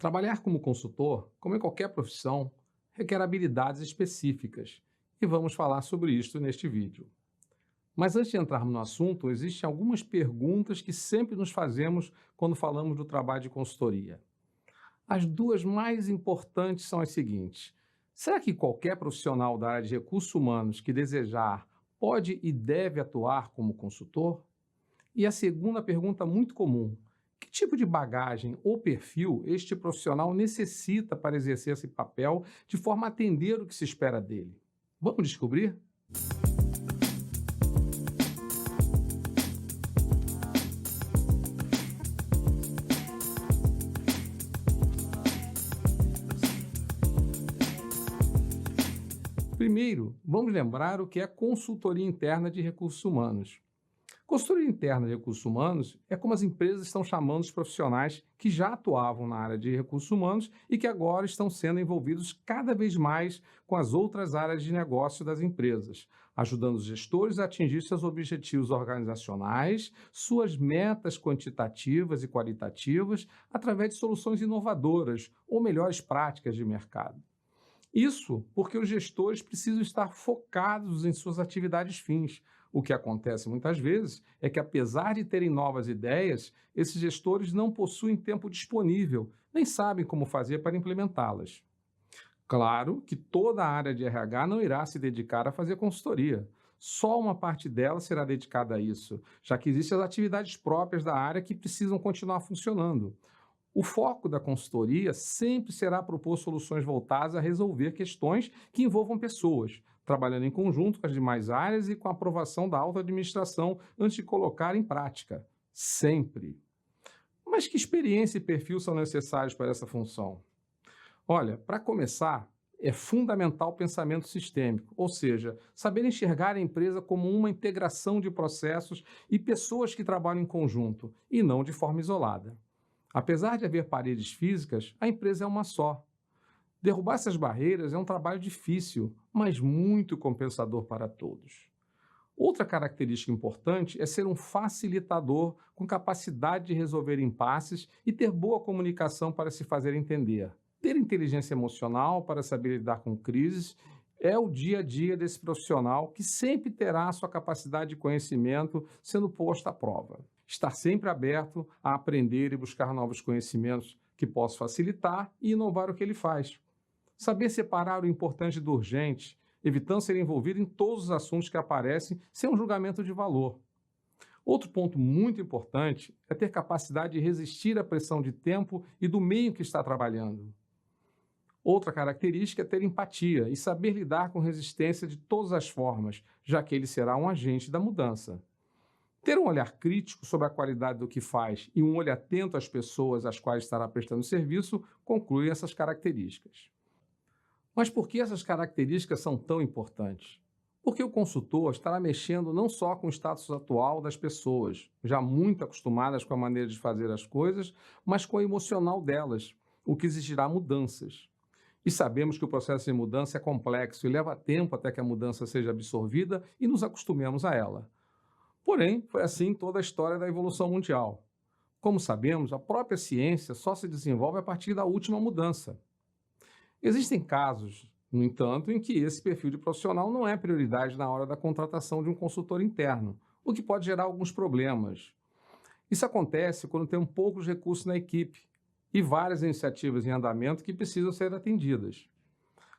Trabalhar como consultor, como em qualquer profissão, requer habilidades específicas e vamos falar sobre isso neste vídeo. Mas antes de entrarmos no assunto, existem algumas perguntas que sempre nos fazemos quando falamos do trabalho de consultoria. As duas mais importantes são as seguintes: será que qualquer profissional da área de recursos humanos que desejar pode e deve atuar como consultor? E a segunda pergunta muito comum: que tipo de bagagem ou perfil este profissional necessita para exercer esse papel de forma a atender o que se espera dele? Vamos descobrir? Primeiro, vamos lembrar o que é consultoria interna de recursos humanos. Consultoria interna de recursos humanos é como as empresas estão chamando os profissionais que já atuavam na área de recursos humanos e que agora estão sendo envolvidos cada vez mais com as outras áreas de negócio das empresas, ajudando os gestores a atingir seus objetivos organizacionais, suas metas quantitativas e qualitativas, através de soluções inovadoras ou melhores práticas de mercado. Isso porque os gestores precisam estar focados em suas atividades fins. O que acontece muitas vezes é que, apesar de terem novas ideias, esses gestores não possuem tempo disponível, nem sabem como fazer para implementá-las. Claro que toda a área de RH não irá se dedicar a fazer consultoria. Só uma parte dela será dedicada a isso, já que existem as atividades próprias da área que precisam continuar funcionando. O foco da consultoria sempre será propor soluções voltadas a resolver questões que envolvam pessoas, trabalhando em conjunto com as demais áreas e com a aprovação da alta administração antes de colocar em prática. Sempre. Mas que experiência e perfil são necessários para essa função? Olha, para começar, é fundamental o pensamento sistêmico, ou seja, saber enxergar a empresa como uma integração de processos e pessoas que trabalham em conjunto, e não de forma isolada. Apesar de haver paredes físicas, a empresa é uma só. Derrubar essas barreiras é um trabalho difícil, mas muito compensador para todos. Outra característica importante é ser um facilitador com capacidade de resolver impasses e ter boa comunicação para se fazer entender. Ter inteligência emocional para saber lidar com crises é o dia a dia desse profissional que sempre terá a sua capacidade de conhecimento sendo posta à prova. Estar sempre aberto a aprender e buscar novos conhecimentos que possam facilitar e inovar o que ele faz. Saber separar o importante do urgente, evitando ser envolvido em todos os assuntos que aparecem sem um julgamento de valor. Outro ponto muito importante é ter capacidade de resistir à pressão de tempo e do meio que está trabalhando. Outra característica é ter empatia e saber lidar com resistência de todas as formas, já que ele será um agente da mudança. Ter um olhar crítico sobre a qualidade do que faz e um olho atento às pessoas às quais estará prestando serviço conclui essas características. Mas por que essas características são tão importantes? Porque o consultor estará mexendo não só com o status atual das pessoas, já muito acostumadas com a maneira de fazer as coisas, mas com o emocional delas, o que exigirá mudanças. E sabemos que o processo de mudança é complexo e leva tempo até que a mudança seja absorvida e nos acostumemos a ela. Porém, foi assim toda a história da evolução mundial. Como sabemos, a própria ciência só se desenvolve a partir da última mudança. Existem casos, no entanto, em que esse perfil de profissional não é prioridade na hora da contratação de um consultor interno, o que pode gerar alguns problemas. Isso acontece quando tem poucos recursos na equipe e várias iniciativas em andamento que precisam ser atendidas.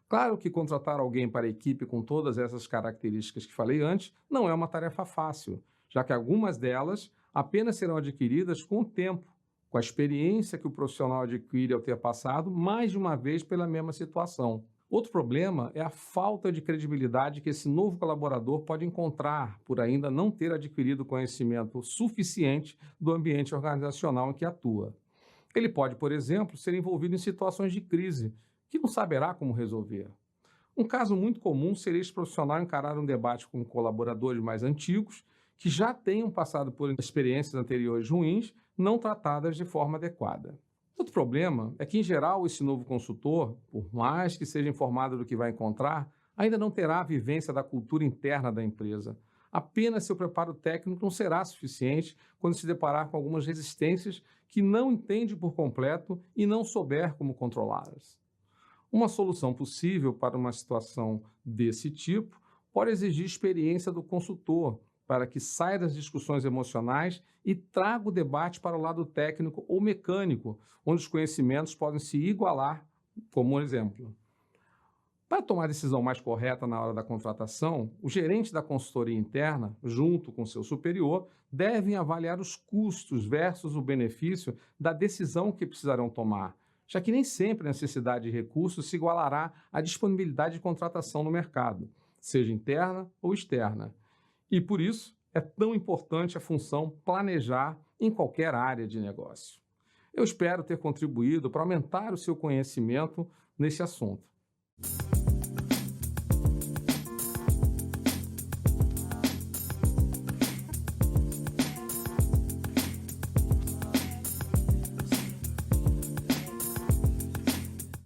Claro que contratar alguém para a equipe com todas essas características que falei antes não é uma tarefa fácil, já que algumas delas apenas serão adquiridas com o tempo, com a experiência que o profissional adquire ao ter passado mais de uma vez pela mesma situação. Outro problema é a falta de credibilidade que esse novo colaborador pode encontrar por ainda não ter adquirido conhecimento suficiente do ambiente organizacional em que atua. Ele pode, por exemplo, ser envolvido em situações de crise, que não saberá como resolver. Um caso muito comum seria esse profissional encarar um debate com colaboradores mais antigos, que já tenham passado por experiências anteriores ruins, não tratadas de forma adequada. Outro problema é que, em geral, esse novo consultor, por mais que seja informado do que vai encontrar, ainda não terá a vivência da cultura interna da empresa, Apenas seu preparo técnico não será suficiente quando se deparar com algumas resistências que não entende por completo e não souber como controlá-las. Uma solução possível para uma situação desse tipo pode exigir experiência do consultor, para que saia das discussões emocionais e traga o debate para o lado técnico ou mecânico, onde os conhecimentos podem se igualar, como um exemplo. Para tomar a decisão mais correta na hora da contratação, o gerente da consultoria interna, junto com seu superior, devem avaliar os custos versus o benefício da decisão que precisarão tomar, já que nem sempre a necessidade de recursos se igualará à disponibilidade de contratação no mercado, seja interna ou externa. E por isso é tão importante a função planejar em qualquer área de negócio. Eu espero ter contribuído para aumentar o seu conhecimento nesse assunto.